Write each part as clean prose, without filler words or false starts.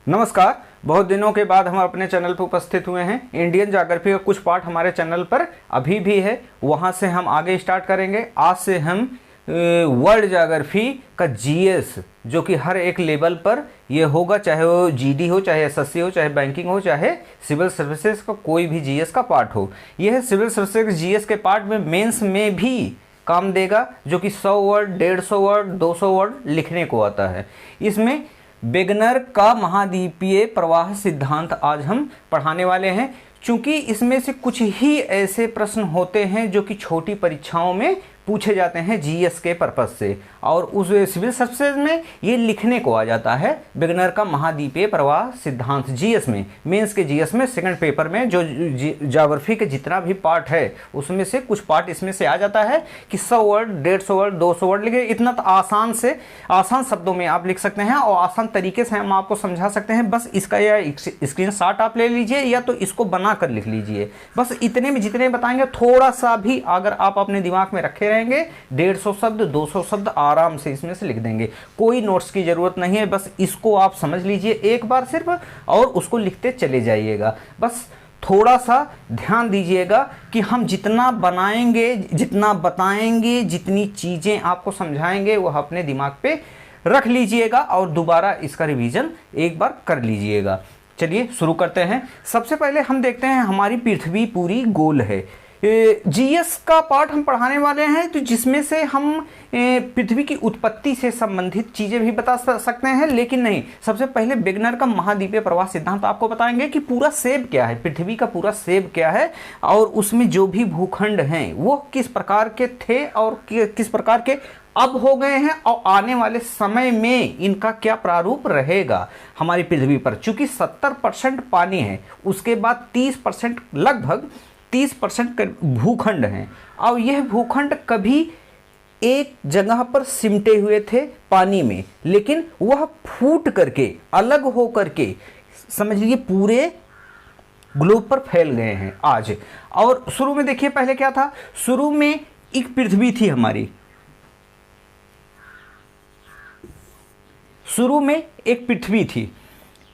नमस्कार। बहुत दिनों के बाद हम अपने चैनल पर उपस्थित हुए हैं। इंडियन ज्योग्राफी का कुछ पार्ट हमारे चैनल पर अभी भी है, वहाँ से हम आगे स्टार्ट करेंगे। आज से हम वर्ल्ड ज्योग्राफी का जीएस, जो कि हर एक लेवल पर ये होगा, चाहे वो जीडी हो, चाहे एसएससी हो, चाहे बैंकिंग हो, चाहे सिविल सर्विसेज का कोई भी जीएस का पार्ट हो। यह सिविल सर्विसेज जीएस के पार्ट में मेंस में भी काम देगा, जो कि 100 वर्ड, 150 वर्ड, 200 वर्ड लिखने को आता है। इसमें वेगनर का महाद्वीपीय प्रवाह सिद्धांत आज हम पढ़ाने वाले हैं। चूंकि इसमें से कुछ ही ऐसे प्रश्न होते हैं जो कि छोटी परीक्षाओं में पूछे जाते हैं जीएस के पर्पज से, और उस सिविल सर्विसेज में ये लिखने को आ जाता है। वेगनर का महाद्वीपीय प्रवाह सिद्धांत जीएस में, मेंस के जीएस में सेकंड पेपर में जो ज्योग्राफी के जितना भी पार्ट है उसमें से कुछ पार्ट इसमें से आ जाता है कि 100 वर्ड, 150 वर्ड, 200 वर्ड लिखे। इतना तो आसान शब्दों में आप लिख सकते हैं और आसान तरीके से हम आपको समझा सकते हैं। बस इसका या स्क्रीनशॉट आप ले लीजिए या तो इसको बना कर लिख लीजिए। बस इतने में जितने बताएंगे, थोड़ा सा भी अगर आप अपने दिमाग में रखे रहेंगे, 150 शब्द, 200 शब्द आराम से इसमें से लिख देंगे। कोई नोट्स की जरूरत नहीं है, बस इसको आप समझ लीजिए एक बार सिर्फ और उसको लिखते चले जाइएगा। बस थोड़ा सा ध्यान दीजिएगा कि हम जितना बनाएंगे, जितना बताएंगे, जितनी चीजें आपको समझाएंगे, वह अपने दिमाग पे रख लीजिएगा और दोबारा इसका रिवीजन एक बार कर लीजिएगा। चलिए शुरू करते हैं। सबसे पहले हम देखते हैं हमारी पृथ्वी पूरी गोल है। जीएस का पार्ट हम पढ़ाने वाले हैं, तो जिसमें से हम पृथ्वी की उत्पत्ति से संबंधित चीजें भी बता सकते हैं, लेकिन नहीं, सबसे पहले वेगनर का महाद्वीपीय प्रवाह सिद्धांत आपको बताएंगे कि पूरा सेब क्या है, पृथ्वी का पूरा सेब क्या है, और उसमें जो भी भूखंड हैं वो किस प्रकार के थे और किस प्रकार के अब हो गए हैं, और आने वाले समय में इनका क्या प्रारूप रहेगा हमारी पृथ्वी पर। चूंकि 70% पानी है, उसके बाद 30%, लगभग 30% भूखंड हैं, और यह भूखंड कभी एक जगह पर सिमटे हुए थे पानी में, लेकिन वह फूट करके, अलग हो करके, समझ लीजिए पूरे ग्लोब पर फैल गए हैं आज। और शुरू में देखिए पहले क्या था। शुरू में एक पृथ्वी थी हमारी, शुरू में एक पृथ्वी थी।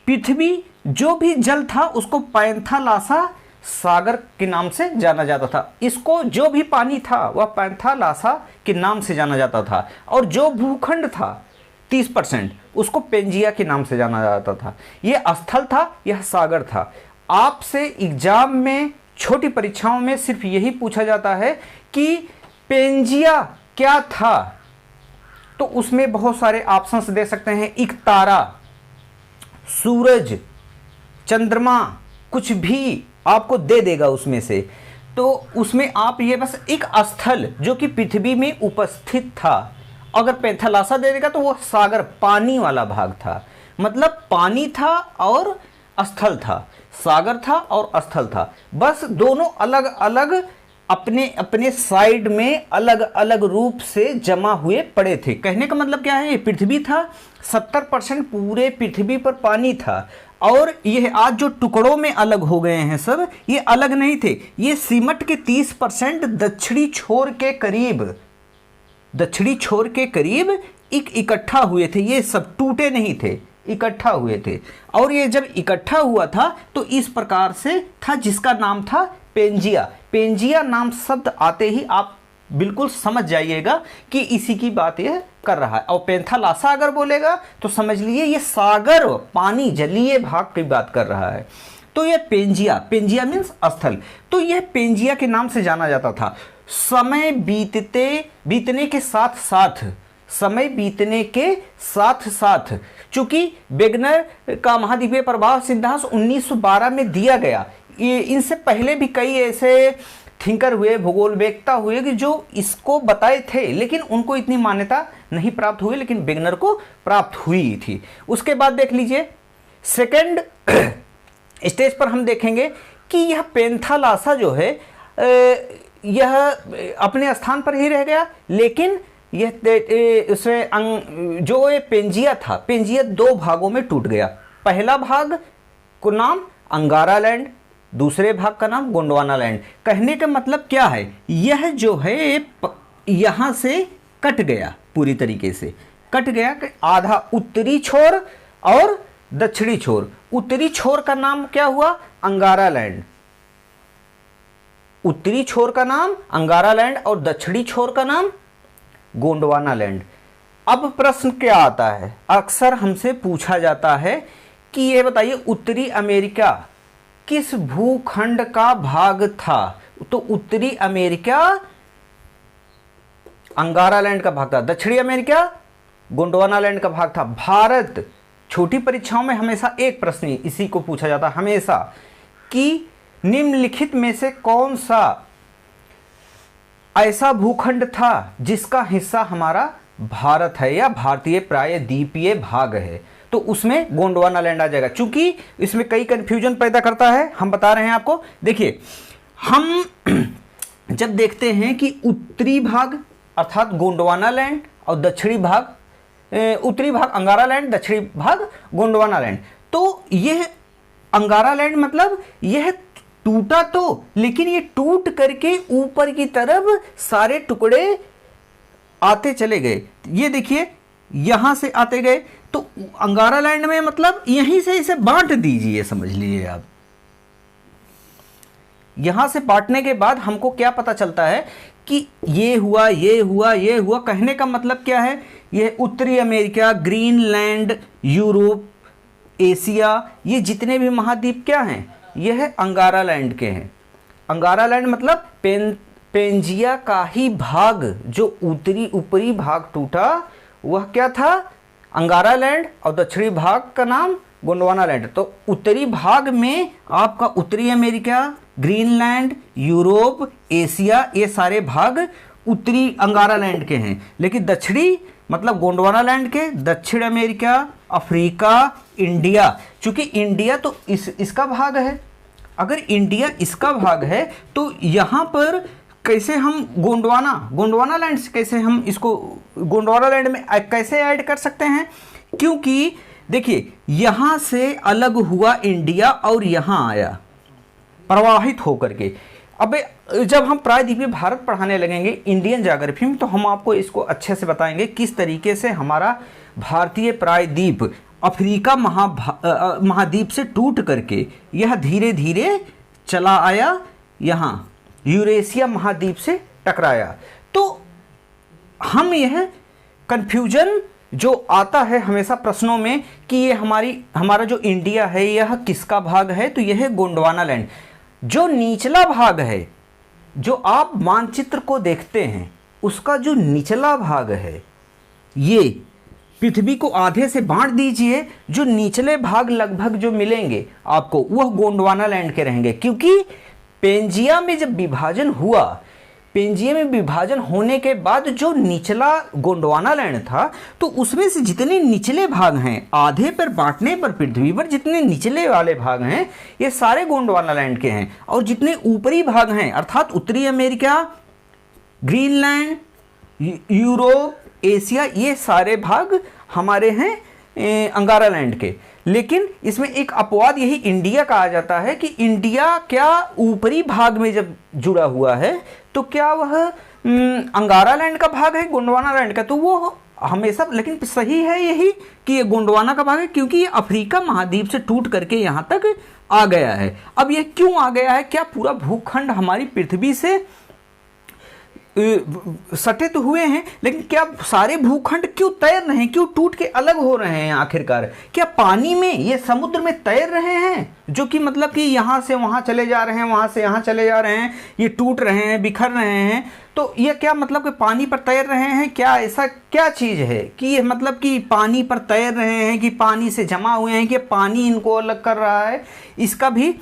पृथ्वी जो भी जल था उसको पैंथालासा सागर के नाम से जाना जाता था। इसको जो भी पानी था वह पैंथालासा के नाम से जाना जाता था, और जो भूखंड था 30% उसको पेंजिया के नाम से जाना जाता था। यह स्थल था, यह सागर था। आपसे एग्जाम में, छोटी परीक्षाओं में सिर्फ यही पूछा जाता है कि पेंजिया क्या था, तो उसमें बहुत सारे ऑप्शंस दे सकते हैं। एक तारा, सूरज, चंद्रमा, कुछ भी आपको दे देगा उसमें से। तो उसमें आप ये बस एक स्थल जो कि पृथ्वी में उपस्थित था, अगर पैंथालासा दे देगा तो वो सागर, पानी वाला भाग था। मतलब पानी था और स्थल था, सागर था और स्थल था। बस दोनों अलग अलग अपने अपने साइड में अलग अलग रूप से जमा हुए पड़े थे। कहने का मतलब क्या है, ये पृथ्वी था, 70% पूरे पृथ्वी पर पानी था, और ये आज जो टुकड़ों में अलग हो गए हैं सब, ये अलग नहीं थे। ये सिमट के 30% दक्षिणी छोर के करीब एक इकट्ठा हुए थे। ये सब टूटे नहीं थे, इकट्ठा हुए थे। और ये जब इकट्ठा हुआ था तो इस प्रकार से था, जिसका नाम था पेंजिया। पेंजिया नाम शब्द आते ही आप बिल्कुल समझ जाइएगा कि इसी की बात यह कर रहा है। और पैंथालासा अगर बोलेगा तो समझ लीजिए ये सागर, पानी, जलीय भाग की बात कर रहा है। तो यह पेंजिया मीन्स स्थल। तो यह पेंजिया के नाम से जाना जाता था। समय बीतने के साथ साथ चूंकि वेगनर का महाद्वीपीय प्रवाह सिद्धांत 1912 में दिया गया, ये इनसे पहले भी कई ऐसे थिंकर हुए, भूगोलवेत्ता हुए कि जो इसको बताए थे, लेकिन उनको इतनी मान्यता नहीं प्राप्त हुई, लेकिन वेगनर को प्राप्त हुई थी। उसके बाद देख लीजिए सेकंड स्टेज पर हम देखेंगे कि यह पैंथालासा जो है यह अपने स्थान पर ही रह गया, लेकिन यह उसमें जो ये पेंजिया था, पेंजिया 2 भागों में टूट गया। पहला भाग को नाम अंगारा लैंड, दूसरे भाग का नाम गोंडवाना लैंड। कहने का मतलब क्या है, यह जो है यहां से कट गया, पूरी तरीके से कट गया। आधा उत्तरी छोर और दक्षिणी छोर। उत्तरी छोर का नाम क्या हुआ? अंगारा लैंड। उत्तरी छोर का नाम अंगारा लैंड और दक्षिणी छोर का नाम गोंडवाना लैंड। अब प्रश्न क्या आता है, अक्सर हमसे पूछा जाता है कि ये बताइए उत्तरी अमेरिका किस भूखंड का भाग था? तो उत्तरी अमेरिका अंगारा लैंड का भाग था, दक्षिणी अमेरिका गोंडवाना लैंड का भाग था। भारत, छोटी परीक्षाओं में हमेशा एक प्रश्न इसी को पूछा जाता है हमेशा कि निम्नलिखित में से कौन सा ऐसा भूखंड था जिसका हिस्सा हमारा भारत है या भारतीय प्रायद्वीपीय भाग है? तो उसमें गोंडवाना लैंड आ जाएगा। चूंकि इसमें कई कंफ्यूजन पैदा करता है, हम बता रहे हैं आपको। देखिए, हम जब देखते हैं कि उत्तरी भाग अर्थात गोंडवाना लैंड और दक्षिणी भाग, उत्तरी भाग अंगारा लैंड, दक्षिणी भाग गोंडवाना लैंड, तो यह अंगारा लैंड मतलब यह टूटा तो, लेकिन ये टूट करके ऊपर की तरफ सारे टुकड़े आते चले गए। ये देखिए यहां से आते गए, तो अंगारा लैंड में मतलब यहीं से इसे बांट दीजिए, समझ लीजिए आप। यहां से बांटने के बाद हमको क्या पता चलता है कि ये हुआ, ये हुआ, ये हुआ। कहने का मतलब क्या है, ये उत्तरी अमेरिका, ग्रीनलैंड, यूरोप, एशिया, ये जितने भी महाद्वीप क्या हैं, यह अंगारा लैंड के हैं। अंगारा लैंड मतलब पेंजिया का ही भाग, जो ऊपरी भाग टूटा वह क्या था? अंगारा लैंड, और दक्षिणी भाग का नाम गोंडवाना लैंड। तो उत्तरी भाग में आपका उत्तरी अमेरिका, ग्रीनलैंड, यूरोप, एशिया, ये सारे भाग उत्तरी अंगारा लैंड के हैं। लेकिन दक्षिणी मतलब गोंडवाना लैंड के, दक्षिण अमेरिका, अफ्रीका, इंडिया, चूंकि इंडिया तो इसका भाग है। अगर इंडिया इसका भाग है तो यहाँ पर कैसे हम गोंडवाना लैंड से कैसे हम इसको गोंडवाना लैंड में कैसे ऐड कर सकते हैं? क्योंकि देखिए यहाँ से अलग हुआ इंडिया और यहाँ आया प्रवाहित होकर के। अब जब हम प्रायद्वीपीय भारत पढ़ाने लगेंगे इंडियन ज्योग्राफी में, तो हम आपको इसको अच्छे से बताएंगे किस तरीके से हमारा भारतीय प्रायद्वीप अफ्रीका महाद्वीप से टूट करके यह धीरे धीरे चला आया, यहाँ यूरेशिया महाद्वीप से टकराया। तो हम यह कंफ्यूजन जो आता है हमेशा प्रश्नों में कि ये हमारा जो इंडिया है यह किसका भाग है, तो यह है गोंडवाना लैंड। जो निचला भाग है, जो आप मानचित्र को देखते हैं उसका जो निचला भाग है, ये पृथ्वी को आधे से बांट दीजिए, जो निचले भाग लगभग जो मिलेंगे आपको वह गोंडवाना लैंड के रहेंगे। क्योंकि पेंजिया में जब विभाजन हुआ, पेंजिया में विभाजन होने के बाद जो निचला गोंडवाना लैंड था, तो उसमें से जितने निचले भाग हैं, आधे पर बांटने पर पृथ्वी पर जितने निचले वाले भाग हैं ये सारे गोंडवाना लैंड के हैं। और जितने ऊपरी भाग हैं अर्थात उत्तरी अमेरिका, ग्रीनलैंड, यूरोप, एशिया, ये सारे भाग हमारे हैं अंगारा लैंड के। लेकिन इसमें एक अपवाद यही इंडिया का आ जाता है कि इंडिया क्या ऊपरी भाग में जब जुड़ा हुआ है तो क्या वह अंगारा लैंड का भाग है गोंडवाना लैंड का? तो वो हमेशा, लेकिन सही है यही कि ये गोंडवाना का भाग है क्योंकि ये अफ्रीका महाद्वीप से टूट करके यहाँ तक आ गया है। अब ये क्यों आ गया है? क्या पूरा भूखंड हमारी पृथ्वी से सटे तो हुए हैं, लेकिन क्या सारे भूखंड क्यों तैर रहे हैं, क्यों टूट के अलग हो रहे हैं आखिरकार? क्या पानी में, ये समुद्र में तैर रहे हैं, जो कि मतलब कि यहाँ से वहाँ चले जा रहे हैं, वहाँ से यहाँ चले जा रहे हैं, ये टूट रहे हैं, बिखर रहे हैं? तो ये क्या मतलब कि पानी पर तैर रहे हैं? क्या ऐसा क्या चीज़ है कि ये मतलब कि पानी पर तैर रहे हैं कि पानी से जमा हुए हैं कि पानी इनको अलग कर रहा है? इसका भी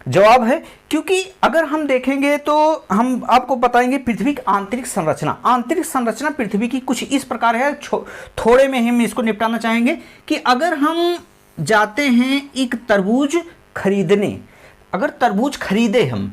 जवाब है, क्योंकि अगर हम देखेंगे तो हम आपको बताएंगे पृथ्वी की आंतरिक संरचना पृथ्वी की कुछ इस प्रकार है। थोड़े में हम इसको निपटाना चाहेंगे कि अगर हम जाते हैं एक तरबूज खरीदने, अगर तरबूज खरीदे हम,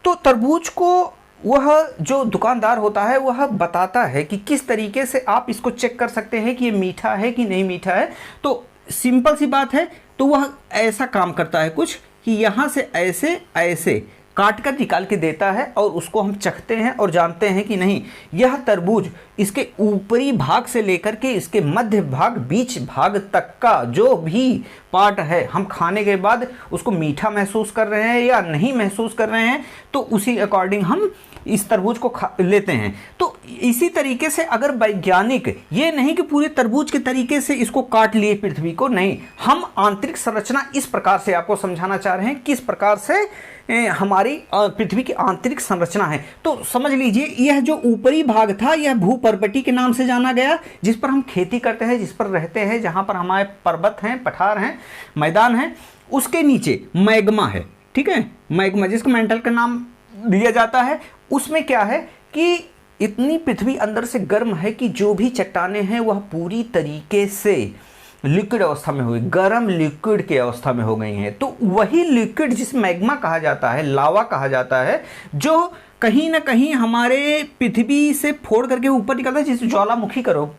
तो तरबूज को वह जो दुकानदार होता है वह बताता है कि किस तरीके से आप इसको चेक कर सकते हैं कि ये मीठा है कि नहीं मीठा है। तो सिंपल सी बात है, तो वह ऐसा काम करता है कुछ कि यहाँ से ऐसे ऐसे काट कर निकाल के देता है और उसको हम चखते हैं और जानते हैं कि नहीं, यह तरबूज इसके ऊपरी भाग से लेकर के इसके मध्य भाग, बीच भाग तक का जो भी पार्ट है, हम खाने के बाद उसको मीठा महसूस कर रहे हैं या नहीं महसूस कर रहे हैं, तो उसी अकॉर्डिंग हम इस तरबूज को लेते हैं। तो इसी तरीके से अगर वैज्ञानिक, ये नहीं कि पूरे तरबूज के तरीके से इसको काट लिए पृथ्वी को, नहीं, हम आंतरिक संरचना इस प्रकार से आपको समझाना चाह रहे हैं, किस प्रकार से हमारी पृथ्वी की आंतरिक संरचना है। तो समझ लीजिए, यह जो ऊपरी भाग था यह भूपर्वती के नाम से जाना गया, जिस पर हम खेती करते हैं, जिस पर रहते हैं, जहां पर हमारे पर्वत हैं, पठार हैं, मैदान हैं। उसके नीचे मैग्मा है, ठीक है, मैग्मा जिसको मेंटल का नाम दिया जाता है। उसमें क्या है कि इतनी पृथ्वी अंदर से गर्म है कि जो भी चट्टानें हैं वह पूरी तरीके से लिक्विड अवस्था में हो गई, गर्म लिक्विड की अवस्था में हो गई हैं। तो वही लिक्विड जिस मैग्मा कहा जाता है, लावा कहा जाता है, जो कहीं ना कहीं हमारे पृथ्वी से फोड़ करके ऊपर निकलता है, जिसे ज्वालामुखी करो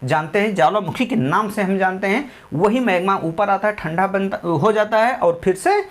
जानते हैं, ज्वालामुखी के नाम से हम जानते हैं। वही मैग्मा ऊपर आता है, ठंडा बनता हो जाता है और फिर से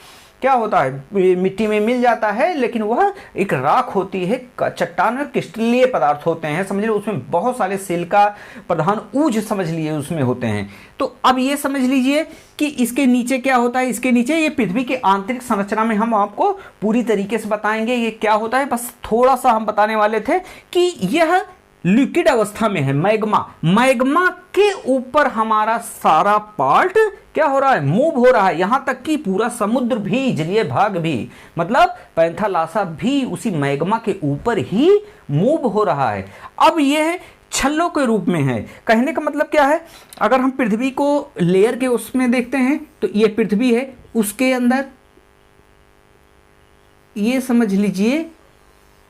क्या होता है, मिट्टी में मिल जाता है, लेकिन वह एक राख होती है, चट्टान में क्रिस्टलीय पदार्थ होते हैं, समझ लीजिए उसमें बहुत सारे सिलिका प्रधान ऊज समझ लिए उसमें होते हैं। तो अब ये समझ लीजिए कि इसके नीचे क्या होता है, इसके नीचे ये पृथ्वी की आंतरिक संरचना में हम आपको पूरी तरीके से बताएंगे ये क्या होता है। बस थोड़ा सा हम बताने वाले थे कि यह लिक्विड अवस्था में है मैग्मा, मैग्मा के ऊपर हमारा सारा पार्ट क्या हो रहा है, मूव हो रहा है। यहां तक कि पूरा समुद्र भी, जलीय भाग भी, मतलब पैंथालासा भी उसी मैग्मा के ऊपर ही मूव हो रहा है। अब यह छल्लों के रूप में है। कहने का मतलब क्या है, अगर हम पृथ्वी को लेयर के उसमें देखते हैं तो यह पृथ्वी है, उसके अंदर ये समझ लीजिए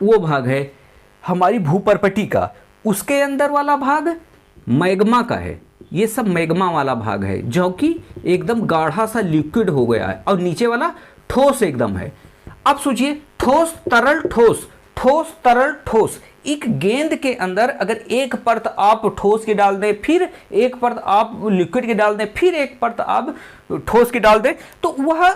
वो भाग है हमारी भूपर्वती का, उसके अंदर वाला भाग मैग्मा का है। ये सब मैग्मा वाला भाग है जो कि एकदम गाढ़ा सा लिक्विड हो गया है, और नीचे वाला ठोस एकदम है। अब सोचिए, ठोस तरल ठोस, ठोस तरल ठोस। एक गेंद के अंदर अगर एक परत आप ठोस की डाल दें, फिर एक परत आप लिक्विड की डाल दें, फिर एक परत आप ठोस की डाल दें, तो वह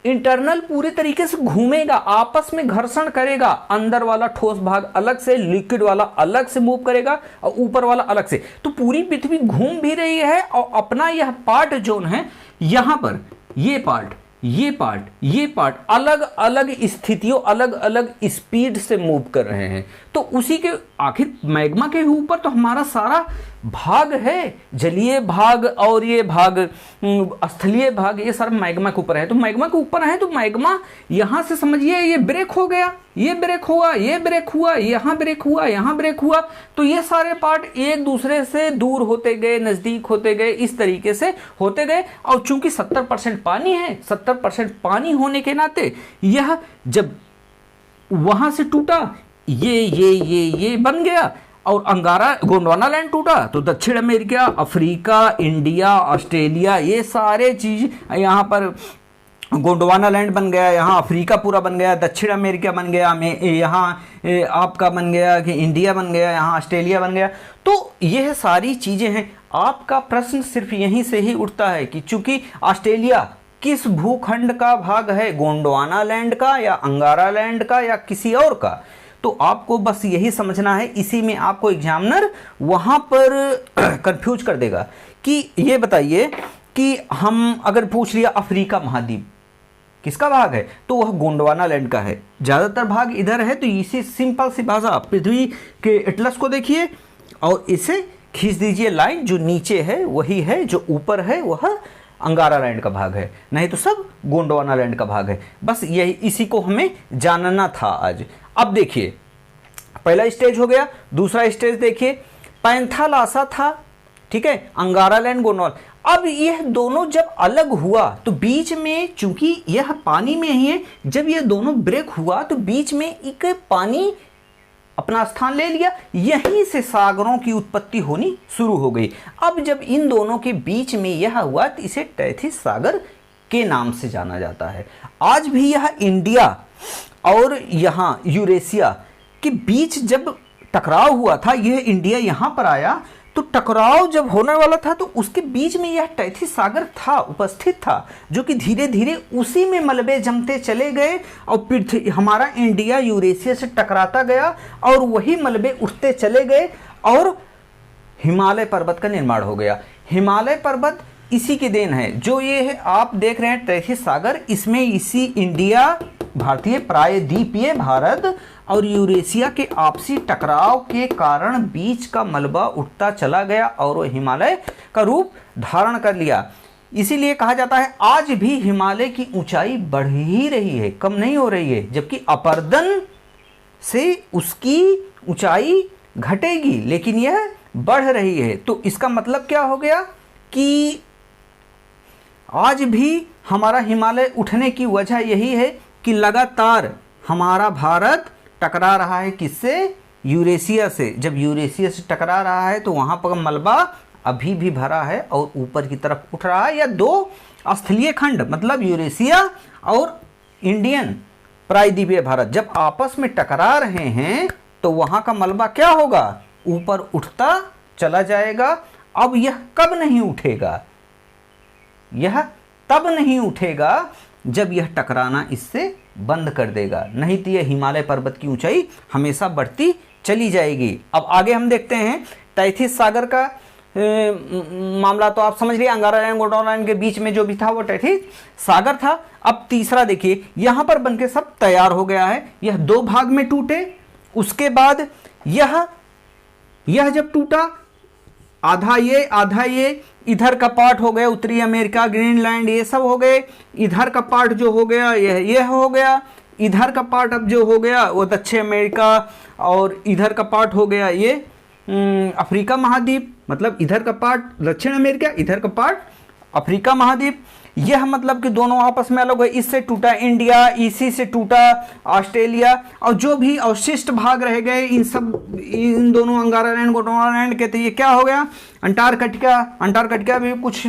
इंटरनल पूरे तरीके से घूमेगा, आपस में घर्षण करेगा। अंदर वाला ठोस भाग अलग से, लिक्विड वाला अलग से मूव करेगा और ऊपर वाला अलग से। तो पूरी पृथ्वी घूम भी रही है और अपना यह पार्ट जोन है, यहां पर ये पार्ट, ये पार्ट, ये पार्ट अलग अलग स्थितियों, अलग अलग स्पीड से मूव कर रहे हैं। तो उसी के आखिर मैग्मा के ऊपर तो हमारा सारा भाग है, जलीय भाग और ये भाग स्थलीय भाग, ये सारा मैग्मा के ऊपर है। तो मैग्मा के ऊपर है तो मैग्मा यहां से समझिए ये ब्रेक हो गया, ये ब्रेक हुआ, ये ब्रेक हुआ, यहां ब्रेक हुआ, यहां ब्रेक हुआ। तो ये सारे पार्ट एक दूसरे से दूर होते गए, नजदीक होते गए, इस तरीके से होते गए। और चूंकि 70% पानी है, 70% पानी होने के नाते यह जब वहां से टूटा, ये बन गया, और अंगारा गोंडवाना लैंड टूटा तो दक्षिण अमेरिका, अफ्रीका, इंडिया, ऑस्ट्रेलिया, ये सारे चीज यहाँ पर गोंडवाना लैंड बन गया, यहाँ अफ्रीका पूरा बन गया, दक्षिण अमेरिका बन गया, यहाँ आपका बन गया कि इंडिया बन गया, यहाँ ऑस्ट्रेलिया बन गया। तो यह सारी चीजें हैं। आपका प्रश्न सिर्फ यहीं से ही उठता है कि चूंकि ऑस्ट्रेलिया किस भूखंड का भाग है, गोंडवाना लैंड का या अंगारा लैंड का या किसी और का, तो आपको बस यही समझना है। इसी में आपको एग्जामिनर वहां पर कंफ्यूज कर देगा कि ये बताइए कि हम अगर पूछ लिया अफ्रीका महाद्वीप किसका भाग है, तो वह गोंडवाना लैंड का है, ज्यादातर भाग इधर है। तो इसी सिंपल सी भाषा, पृथ्वी के एटलस को देखिए और इसे खींच दीजिए लाइन, जो नीचे है वही है, जो ऊपर है वह अंगारा लैंड का भाग है, नहीं तो सब गोंडवाना लैंड का भाग है। बस यही, इसी को हमें जानना था आज। अब देखिए, पहला स्टेज हो गया, दूसरा स्टेज देखिए, पैंथालासा था, ठीक है, अंगारा लैंड, गोंडवाना। अब यह दोनों जब अलग हुआ तो बीच में, चूंकि यह पानी में ही है, जब यह दोनों ब्रेक हुआ तो बीच में एक पानी अपना स्थान ले लिया, यहीं से सागरों की उत्पत्ति होनी शुरू हो गई। अब जब इन दोनों के बीच में यह हुआ तो इसे टैथिस सागर के नाम से जाना जाता है। आज भी यह इंडिया और यहाँ यूरेशिया के बीच जब टकराव हुआ था, यह इंडिया यहाँ पर आया, तो टकराव जब होने वाला था तो उसके बीच में यह टैथिस सागर था, उपस्थित था, जो कि धीरे धीरे उसी में मलबे जमते चले गए और पृथ्वी, हमारा इंडिया यूरेशिया से टकराता गया और वही मलबे उठते चले गए और हिमालय पर्वत का निर्माण हो गया। हिमालय पर्वत इसी की देन है। जो ये है आप देख रहे हैं तैथिस सागर, इसमें इसी इंडिया, भारतीय प्रायद्वीपीय भारत और यूरेशिया के आपसी टकराव के कारण बीच का मलबा उठता चला गया और वो हिमालय का रूप धारण कर लिया। इसीलिए कहा जाता है आज भी हिमालय की ऊंचाई बढ़ ही रही है, कम नहीं हो रही है, जबकि अपरदन से उसकी ऊंचाई घटेगी लेकिन यह बढ़ रही है। तो इसका मतलब क्या हो गया कि आज भी हमारा हिमालय उठने की वजह यही है कि लगातार हमारा भारत टकरा रहा है किससे? यूरेशिया से। जब यूरेशिया से टकरा रहा है तो वहाँ पर मलबा अभी भी भरा है और ऊपर की तरफ उठ रहा है। या दो स्थलीय खंड मतलब यूरेशिया और इंडियन प्रायद्वीपीय भारत जब आपस में टकरा रहे हैं तो वहाँ का मलबा क्या होगा? ऊपर उठता चला जाएगा। अब यह कब नहीं उठेगा? यह तब नहीं उठेगा जब यह टकराना इससे बंद कर देगा, नहीं तो यह हिमालय पर्वत की ऊंचाई हमेशा बढ़ती चली जाएगी। अब आगे हम देखते हैं तैथिस सागर का मामला तो आप समझ लिए, अंगारा लाइन गोंडवाना लाइन के बीच में जो भी था वो तैथिस सागर था। अब तीसरा देखिए, यहां पर बनके सब तैयार हो गया है। यह दो भाग में टूटे, उसके बाद यह जब टूटा आधा ये इधर का पार्ट हो गया उत्तरी अमेरिका, ग्रीनलैंड, ये सब हो गए। इधर का पार्ट जो हो गया यह हो गया। इधर का पार्ट अब जो हो गया वो दक्षिण अमेरिका, और इधर का पार्ट हो गया ये अफ्रीका महाद्वीप। मतलब इधर का पार्ट दक्षिण अमेरिका, इधर का पार्ट अफ्रीका महाद्वीप। यह मतलब कि दोनों आपस में अलग है। इससे टूटा इंडिया, इसी से टूटा ऑस्ट्रेलिया, और जो भी अवशिष्ट भाग रह गए इन दोनों अंगारा लैंड गोंडवाना लैंड के, तो ये क्या हो गया? अंटार्कटिका भी कुछ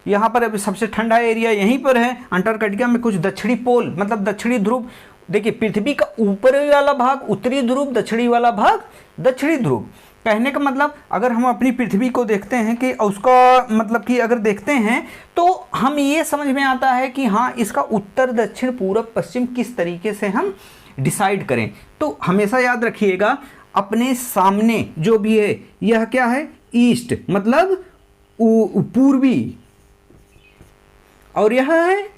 यहाँ पर अभी सबसे ठंडा एरिया यहीं पर है। अंटार्कटिका में कुछ दक्षिणी पोल मतलब दक्षिणी ध्रुव, देखिए पृथ्वी का ऊपरी वाला भाग उत्तरी ध्रुव, दक्षिणी वाला भाग दक्षिणी ध्रुव। कहने का मतलब अगर हम अपनी पृथ्वी को देखते हैं कि उसका मतलब कि अगर देखते हैं तो हम ये समझ में आता है कि हाँ इसका उत्तर दक्षिण पूरब पश्चिम किस तरीके से हम डिसाइड करें। तो हमेशा याद रखिएगा अपने सामने जो भी है यह क्या है? ईस्ट मतलब पूर्वी, और यह है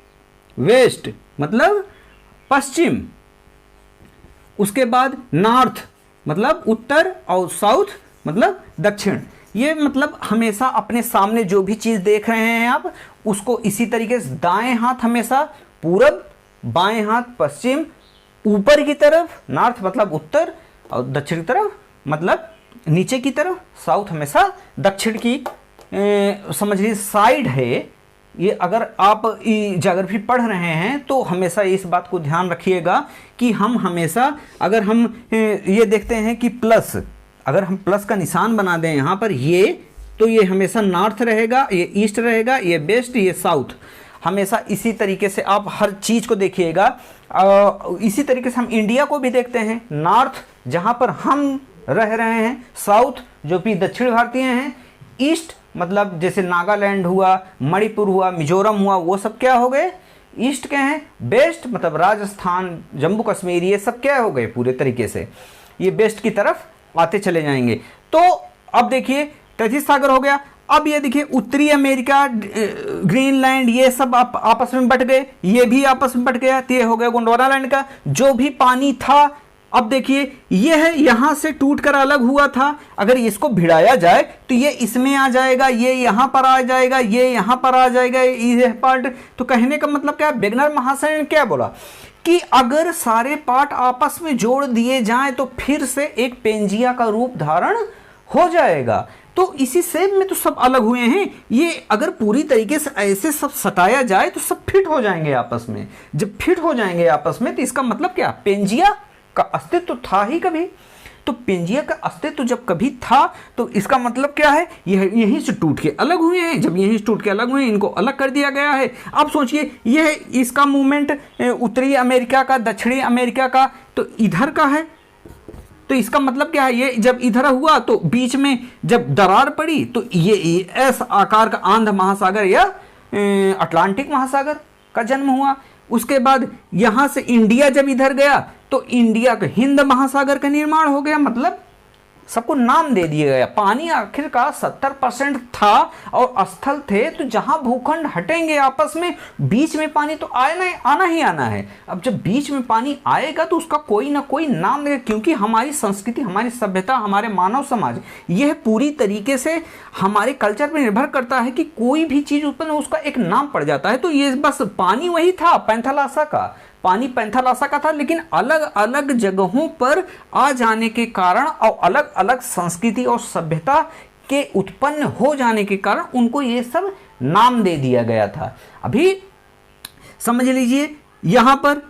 वेस्ट मतलब पश्चिम। उसके बाद नॉर्थ मतलब उत्तर, और साउथ मतलब दक्षिण। ये मतलब हमेशा अपने सामने जो भी चीज़ देख रहे हैं आप उसको इसी तरीके से दाएं हाथ हमेशा पूरब, बाएं हाथ पश्चिम, ऊपर की तरफ नॉर्थ मतलब उत्तर, और दक्षिण की तरफ मतलब नीचे की तरफ साउथ हमेशा दक्षिण की समझ लीजिए साइड है। ये अगर आप ज्योग्राफी पढ़ रहे हैं तो हमेशा इस बात को ध्यान रखिएगा कि हम हमेशा अगर हम ये देखते हैं कि प्लस, अगर हम प्लस का निशान बना दें यहाँ पर ये, तो ये हमेशा नॉर्थ रहेगा, ये ईस्ट रहेगा, ये वेस्ट, ये साउथ। हमेशा इसी तरीके से आप हर चीज़ को देखिएगा। इसी तरीके से हम इंडिया को भी देखते हैं, नॉर्थ जहाँ पर हम रह रहे हैं, साउथ जो कि दक्षिण भारतीय हैं, ईस्ट मतलब जैसे नागालैंड हुआ, मणिपुर हुआ, मिजोरम हुआ, वो सब क्या हो गए? ईस्ट के हैं। वेस्ट मतलब राजस्थान, जम्मू कश्मीर, ये सब क्या हो गए? पूरे तरीके से ये वेस्ट की तरफ आते चले जाएंगे। तो अब देखिए तैथिस सागर हो गया। अब ये देखिए उत्तरी अमेरिका, ग्रीनलैंड, ये सब आपस में बट गए, ये भी आपस में बट गया। तो ये हो गया गोंडवाना लैंड का जो भी पानी था। अब देखिए ये है यहां से टूटकर अलग हुआ था, अगर इसको भिड़ाया जाए तो ये इसमें आ जाएगा, ये यहां पर आ जाएगा, ये यहां पर आ जाएगा, ये पार्ट। तो कहने का मतलब क्या? बेगनर महाशय ने क्या बोला कि अगर सारे पार्ट आपस में जोड़ दिए जाएं तो फिर से एक पेंजिया का रूप धारण हो जाएगा। तो इसी सेप में तो सब अलग हुए हैं। ये अगर पूरी तरीके से ऐसे सब सटाया जाए तो सब फिट हो जाएंगे आपस में। जब फिट हो जाएंगे आपस में तो इसका मतलब क्या? पेंजिया का अस्तित्व था ही कभी। तो पेंजिया का अस्तित्व जब कभी था तो इसका मतलब क्या है? यहीं से टूट के अलग हुए हैं। जब यहीं से टूट के अलग हुए हैं, इनको अलग कर दिया गया है। अब सोचिए यह इसका मूवमेंट उत्तरी अमेरिका का, दक्षिणी अमेरिका का तो इधर का है। तो इसका मतलब क्या है? ये जब इधर हुआ तो बीच में जब दरार पड़ी तो ये एस आकार का आंध्र महासागर या अटलांटिक महासागर का जन्म हुआ। उसके बाद यहां से इंडिया जब इधर गया तो इंडिया का हिंद महासागर का निर्माण हो गया। मतलब सबको नाम दे दिया गया। पानी आखिरकार 70% था और स्थल थे, तो जहां भूखंड हटेंगे आपस में, बीच में पानी तो आना ही आना है। अब जब बीच में पानी आएगा तो उसका कोई ना कोई नाम देगा, क्योंकि हमारी संस्कृति, हमारी सभ्यता, हमारे मानव समाज, यह पूरी तरीके से हमारे कल्चर पर निर्भर करता है कि कोई भी चीज उत्पन्न हो उसका एक नाम पड़ जाता है। तो ये बस पानी वही था, पैंथालासा का पानी पैंथालासा का था, लेकिन अलग अलग जगहों पर आ जाने के कारण और अलग अलग संस्कृति और सभ्यता के उत्पन्न हो जाने के कारण उनको ये सब नाम दे दिया गया था। अभी समझ लीजिए, यहां पर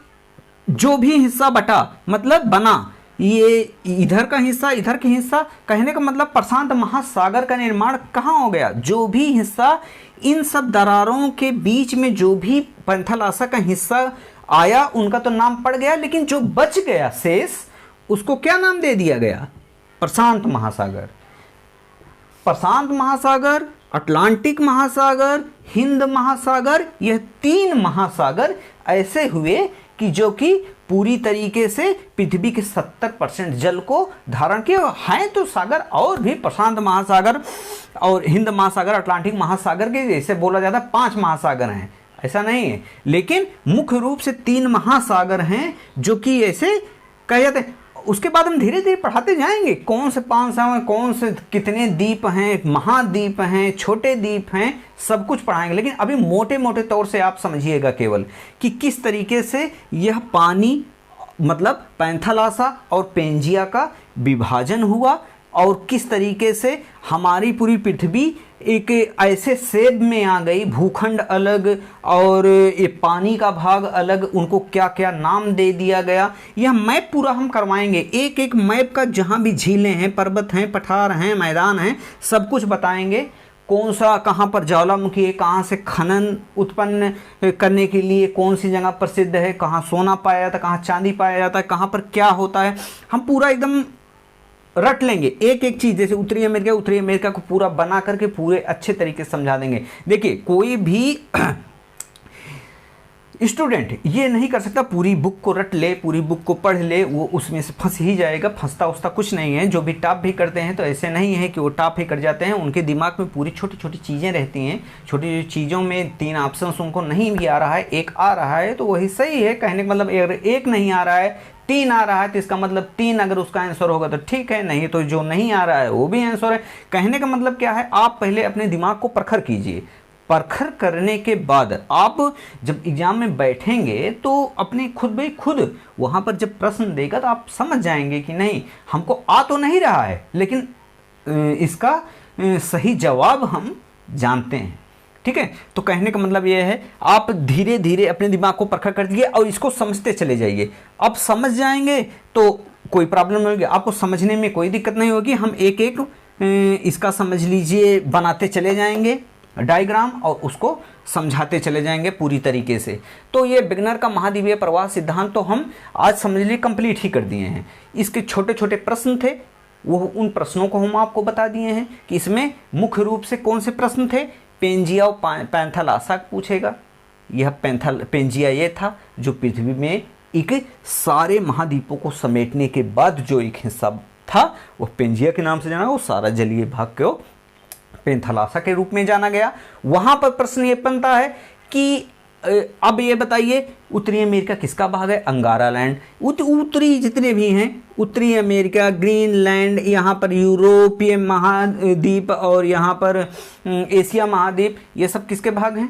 जो भी हिस्सा बटा मतलब बना, ये इधर का हिस्सा, इधर का हिस्सा, कहने का मतलब प्रशांत महासागर का निर्माण कहाँ हो गया। जो भी हिस्सा इन सब दरारों के बीच में जो भी पैंथालासा का हिस्सा आया उनका तो नाम पड़ गया, लेकिन जो बच गया शेष उसको क्या नाम दे दिया गया, प्रशांत महासागर। प्रशांत महासागर, अटलांटिक महासागर, हिंद महासागर, यह 3 महासागर ऐसे हुए कि जो कि पूरी तरीके से पृथ्वी के 70% जल को धारण किए हैं। तो सागर और भी, प्रशांत महासागर और हिंद महासागर, अटलांटिक महासागर के जैसे बोला जाता है 5 महासागर हैं, ऐसा नहीं है, लेकिन मुख्य रूप से 3 महासागर हैं जो कि ऐसे कहे जाते हैं। उसके बाद हम धीरे धीरे पढ़ाते जाएंगे कौन से 5 हैं, कौन से कितने द्वीप हैं, महाद्वीप हैं, छोटे द्वीप हैं, सब कुछ पढ़ाएंगे। लेकिन अभी मोटे मोटे तौर से आप समझिएगा केवल कि किस तरीके से यह पानी मतलब पैंथालासा और पेंजिया का विभाजन हुआ और किस तरीके से हमारी पूरी पृथ्वी एक ऐसे सेब में आ गई, भूखंड अलग और ये पानी का भाग अलग, उनको क्या क्या नाम दे दिया गया। यह मैप पूरा हम करवाएंगे, एक एक मैप का, जहाँ भी झीलें हैं, पर्वत हैं, पठार हैं, मैदान हैं, सब कुछ बताएंगे। कौन सा कहाँ पर ज्वालामुखी है, कहाँ से खनन उत्पन्न करने के लिए कौन सी जगह प्रसिद्ध है, कहाँ सोना पाया जाता है, कहाँ चांदी पाया जाता है, कहाँ पर क्या होता है, हम पूरा एकदम रट लेंगे एक एक चीज़। जैसे उत्तरी अमेरिका को पूरा बना करके पूरे अच्छे तरीके से समझा देंगे। देखिए, कोई भी स्टूडेंट ये नहीं कर सकता पूरी बुक को रट ले, पूरी बुक को पढ़ ले, वो उसमें से फंस ही जाएगा। फंसता उसता कुछ नहीं है। जो भी टॉप भी करते हैं तो ऐसे नहीं है कि वो टॉप ही कर जाते हैं, उनके दिमाग में पूरी छोटी छोटी चीज़ें रहती हैं। छोटी चीज़ों में 3 ऑप्शन उनको नहीं भी आ रहा है, एक आ रहा है तो वही सही है। कहने का मतलब अगर एक नहीं आ रहा है, 3 आ रहा है, तो इसका मतलब 3 अगर उसका आंसर होगा तो ठीक है, नहीं तो जो नहीं आ रहा है वो भी आंसर है। कहने का मतलब क्या है, आप पहले अपने दिमाग को प्रखर कीजिए। परखर करने के बाद आप जब एग्जाम में बैठेंगे तो अपने खुद वहाँ पर जब प्रश्न देगा तो आप समझ जाएंगे कि नहीं, हमको आ तो नहीं रहा है लेकिन इसका सही जवाब हम जानते हैं। ठीक है, तो कहने का मतलब ये है, आप धीरे धीरे अपने दिमाग को परखा कर दीजिए और इसको समझते चले जाइए। अब समझ जाएंगे तो कोई प्रॉब्लम नहीं होगी, आपको समझने में कोई दिक्कत नहीं होगी। हम एक एक इसका समझ लीजिए बनाते चले जाएंगे डायग्राम और उसको समझाते चले जाएंगे पूरी तरीके से। तो ये बिगनर का महाद्वीपीय प्रवाह सिद्धांत तो हम आज समझ लीजिए कंप्लीट ही कर दिए हैं। इसके छोटे छोटे प्रश्न थे, वो उन प्रश्नों को हम आपको बता दिए हैं कि इसमें मुख्य रूप से कौन से प्रश्न थे। पेंजिया और पैंथालासा पूछेगा। यह पेंजिया ये था जो पृथ्वी में एक सारे महाद्वीपों को समेटने के बाद जो एक हिस्सा था वो पेंजिया के नाम से जाना, वो सारा जलीय भाग को पैंथालासा के रूप में जाना गया। वहां पर प्रश्न ये बनता है कि अब ये बताइए उत्तरी अमेरिका किसका भाग है? अंगारा लैंड। उत्तरी जितने भी हैं, उत्तरी अमेरिका, ग्रीनलैंड, यहाँ पर यूरोपीय महाद्वीप और यहाँ पर एशिया महाद्वीप, ये सब किसके भाग हैं?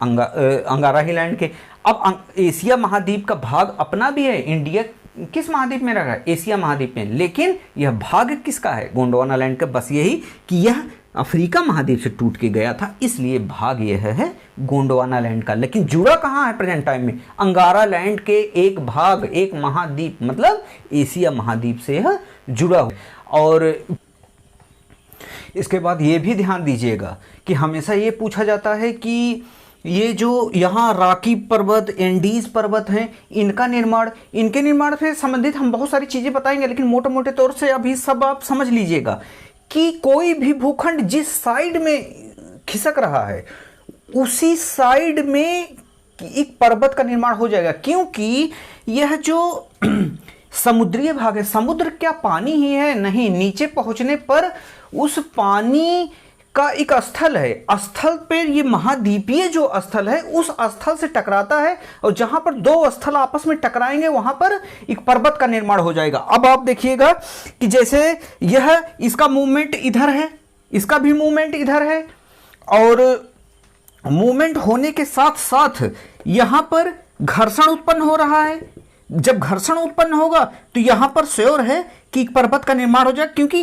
अंगारा ही लैंड के। अब एशिया महाद्वीप का भाग अपना भी है। इंडिया किस महाद्वीप में रखा है? एशिया महाद्वीप में। लेकिन यह भाग किसका है? गोंडवाना लैंड का। बस यही कि यह अफ्रीका महाद्वीप से टूट के गया था, इसलिए भाग यह है गोंडवाना लैंड का। लेकिन जुड़ा कहाँ है प्रेजेंट टाइम में? अंगारा लैंड के एक भाग, एक महाद्वीप मतलब एशिया महाद्वीप से यह जुड़ा हुआ। और इसके बाद ये भी ध्यान दीजिएगा कि हमेशा ये पूछा जाता है कि ये जो यहाँ रॉकी पर्वत, एंडीज पर्वत हैं, इनके निर्माण से संबंधित हम बहुत सारी चीज़ें बताएंगे। लेकिन मोटे मोटे तौर से अभी सब आप समझ लीजिएगा कि कोई भी भूखंड जिस साइड में खिसक रहा है उसी साइड में एक पर्वत का निर्माण हो जाएगा। क्योंकि यह जो समुद्रीय भाग है। समुद्र क्या पानी ही है? नहीं, नीचे पहुंचने पर उस पानी का एक स्थल है, स्थल पे ये महाद्वीपीय जो स्थल है उस स्थल से टकराता है, और जहां पर दो स्थल आपस में टकराएंगे वहां पर एक पर्वत का निर्माण हो जाएगा। अब आप देखिएगा कि जैसे यह, इसका मूवमेंट इधर है, इसका भी मूवमेंट इधर है, और मूवमेंट होने के साथ साथ यहां पर घर्षण उत्पन्न हो रहा है। जब घर्षण उत्पन्न होगा तो यहां पर श्योर है कि पर्वत का निर्माण हो जाएगा, क्योंकि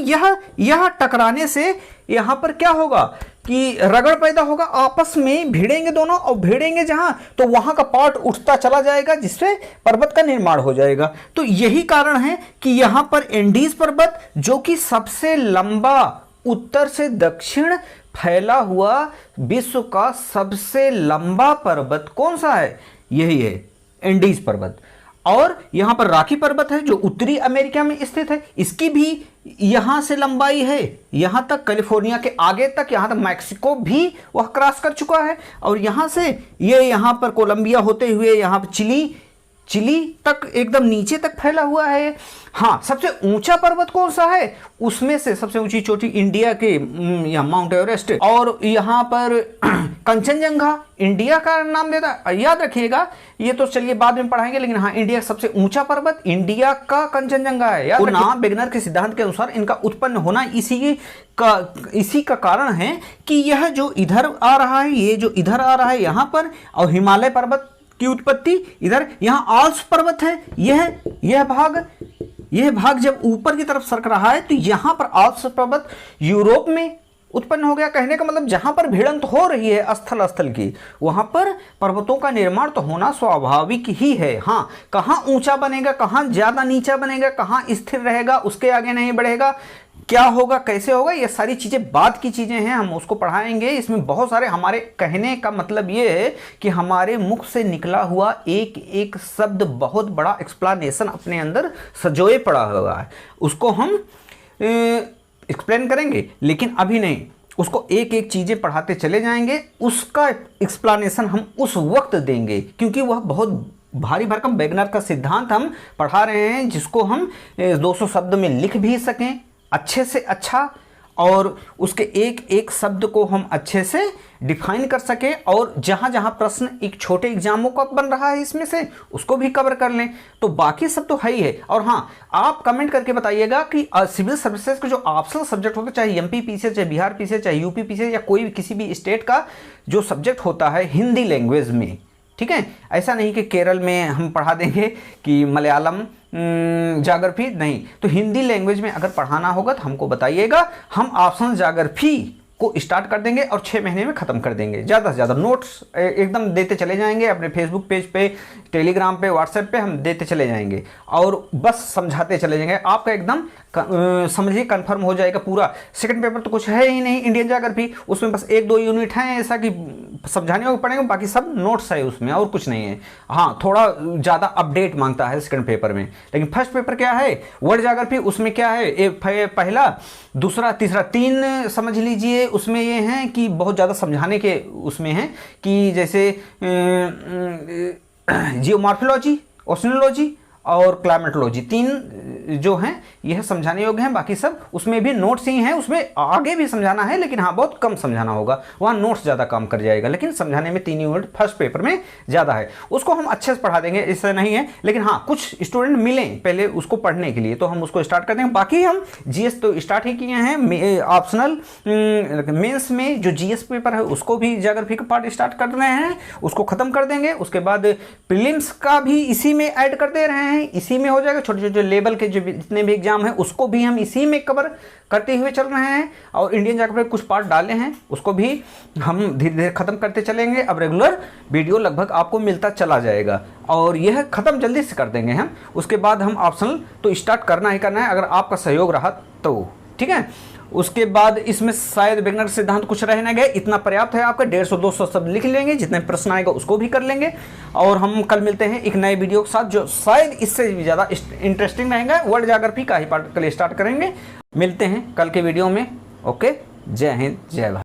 यह टकराने से यहां पर क्या होगा कि रगड़ पैदा होगा, आपस में भिड़ेंगे दोनों, और भिड़ेंगे जहां तो वहां का पार्ट उठता चला जाएगा, जिससे पर्वत का निर्माण हो जाएगा। तो यही कारण है कि यहां पर एंडीज पर्वत, जो कि सबसे लंबा उत्तर से दक्षिण फैला हुआ विश्व का सबसे लंबा पर्वत कौन सा है? यही है, एंडीज पर्वत। और यहां पर रॉकी पर्वत है जो उत्तरी अमेरिका में स्थित है, इसकी भी यहां से लंबाई है यहां तक, कैलिफोर्निया के आगे तक, यहां तक मैक्सिको भी वह क्रॉस कर चुका है, और यहां से ये यहां पर कोलंबिया होते हुए यहां पर चिली तक एकदम नीचे तक फैला हुआ है। हाँ, सबसे ऊंचा पर्वत कौन सा है? उसमें से सबसे ऊंची चोटी इंडिया के यहाँ माउंट एवरेस्ट, और यहाँ पर कंचनजंगा इंडिया का नाम देता है। याद रखिएगा, ये तो चलिए बाद में पढ़ाएंगे, लेकिन हाँ, इंडिया का सबसे ऊंचा पर्वत इंडिया का कंचनजंगा है। याद रखिए, बेगनर के सिद्धांत के अनुसार इनका उत्पन्न होना इसी का कारण है कि यह जो इधर आ रहा है, ये जो इधर आ रहा है यहाँ पर, और हिमालय पर्वत की उत्पत्ति इधर, यहां आल्प्स पर्वत है, यह भाग जब ऊपर की तरफ सरक रहा है तो यहां पर आल्प्स पर्वत यूरोप में उत्पन्न हो गया। कहने का मतलब जहां पर भिड़ंत हो रही है स्थल की, वहां पर पर्वतों का निर्माण तो होना स्वाभाविक ही है। हाँ, कहां ऊंचा बनेगा, कहां ज्यादा नीचा बनेगा, कहां स्थिर रहेगा, उसके आगे नहीं बढ़ेगा, क्या होगा, कैसे होगा, ये सारी चीजें बाद की चीजें हैं, हम उसको पढ़ाएंगे। इसमें बहुत सारे, हमारे कहने का मतलब ये है कि हमारे मुख से निकला हुआ एक एक शब्द बहुत बड़ा एक्सप्लेनेशन अपने अंदर सजोए पड़ा हुआ है, उसको हम एक्सप्लेन करेंगे, लेकिन अभी नहीं, उसको एक एक चीजें पढ़ाते चले जाएंगे, उसका एक्सप्लेनेशन हम उस वक्त देंगे, क्योंकि वह बहुत भारी भरकम वेगनर का सिद्धांत हम पढ़ा रहे हैं, जिसको हम 200 शब्द में लिख भी सकें अच्छे से अच्छा, और उसके एक एक शब्द को हम अच्छे से डिफाइन कर सके, और जहां जहां प्रश्न एक छोटे एग्जामों का बन रहा है इसमें से उसको भी कवर कर लें। तो बाकी सब तो है ही है। और हाँ, आप कमेंट करके बताइएगा कि सिविल सर्विसेज के जो ऑप्शनल सब्जेक्ट होता है, चाहे एमपी पीसीएस, चाहे बिहार पीसीएस, चाहे यूपी पीसीएस, या कोई भी किसी भी स्टेट का जो सब्जेक्ट होता है हिंदी लैंग्वेज में, ठीक है, ऐसा नहीं कि केरल में हम पढ़ा देंगे कि मलयालम ज्योग्राफी, नहीं, तो हिंदी लैंग्वेज में अगर पढ़ाना होगा तो हमको बताइएगा, हम ऑप्शनल ज्योग्राफी को स्टार्ट कर देंगे और 6 महीने में ख़त्म कर देंगे। ज़्यादा से ज़्यादा नोट्स एकदम देते चले जाएंगे, अपने फेसबुक पेज पे, टेलीग्राम पे, व्हाट्सएप पे हम देते चले जाएंगे, और बस समझाते चले जाएंगे। आपका एकदम समझिए कंफर्म हो जाएगा पूरा। सेकंड पेपर तो कुछ है ही नहीं इंडियन ज्योग्राफी, उसमें बस 1-2 यूनिट हैं ऐसा कि समझाने को पड़ेंगे, बाकी सब नोट्स है उसमें, और कुछ नहीं है। हाँ, थोड़ा ज़्यादा अपडेट मांगता है सेकंड पेपर में, लेकिन फर्स्ट पेपर क्या है, वर्ल्ड ज्योग्राफी, उसमें क्या है, एक पहला, दूसरा, तीसरा, 3 समझ लीजिए। उसमें ये हैं कि बहुत ज़्यादा समझाने के उसमें हैं कि जैसे जियोमॉर्फोलॉजी, ओशनोलॉजी और क्लाइमेटोलॉजी, 3 जो हैं यह समझाने योग्य हैं। बाकी सब उसमें भी नोट्स ही हैं, उसमें आगे भी समझाना है, लेकिन हाँ बहुत कम समझाना होगा, वहाँ नोट्स ज़्यादा काम कर जाएगा, लेकिन समझाने में 3 यूनिट फर्स्ट पेपर में ज़्यादा है, उसको हम अच्छे से पढ़ा देंगे, ऐसा नहीं है। लेकिन हाँ, कुछ स्टूडेंट मिलें पहले उसको पढ़ने के लिए, तो हम उसको स्टार्ट कर देंगे। बाकी हम जीएस तो स्टार्ट ही किए हैं, ऑप्शनल मेंस में जो जीएस पेपर है उसको भी ज्योग्राफी का पार्ट स्टार्ट कर रहे हैं, उसको ख़त्म कर देंगे। उसके बाद प्रीलिम्स का भी इसी में ऐड कर दे रहे हैं, इसी में हो जाएगा। छोटे छोटे लेवल के जो जितने भी एग्जाम है उसको भी हम इसी में कवर करते हुए चल रहे हैं, और इंडियन ज्योग्राफी के कुछ पार्ट डाले हैं, उसको भी हम धीरे धीरे खत्म करते चलेंगे। अब रेगुलर वीडियो लगभग आपको मिलता चला जाएगा, और यह खत्म जल्दी से कर देंगे हम। उसके बाद हम ऑप्शनल तो स्टार्ट करना ही करना है, अगर आपका सहयोग रहा तो, ठीक है। उसके बाद इसमें शायद वेगनर सिद्धांत कुछ रह न गए, इतना पर्याप्त है आपका। 150-200 शब्द लिख लेंगे, जितने प्रश्न आएगा उसको भी कर लेंगे, और हम कल मिलते हैं एक नए वीडियो के साथ जो शायद इससे भी ज़्यादा इंटरेस्टिंग रहेगा। वर्ल्ड ज्योग्राफी का ही पार्ट कल स्टार्ट करेंगे। मिलते हैं कल के वीडियो में। ओके, जय हिंद, जय भारत।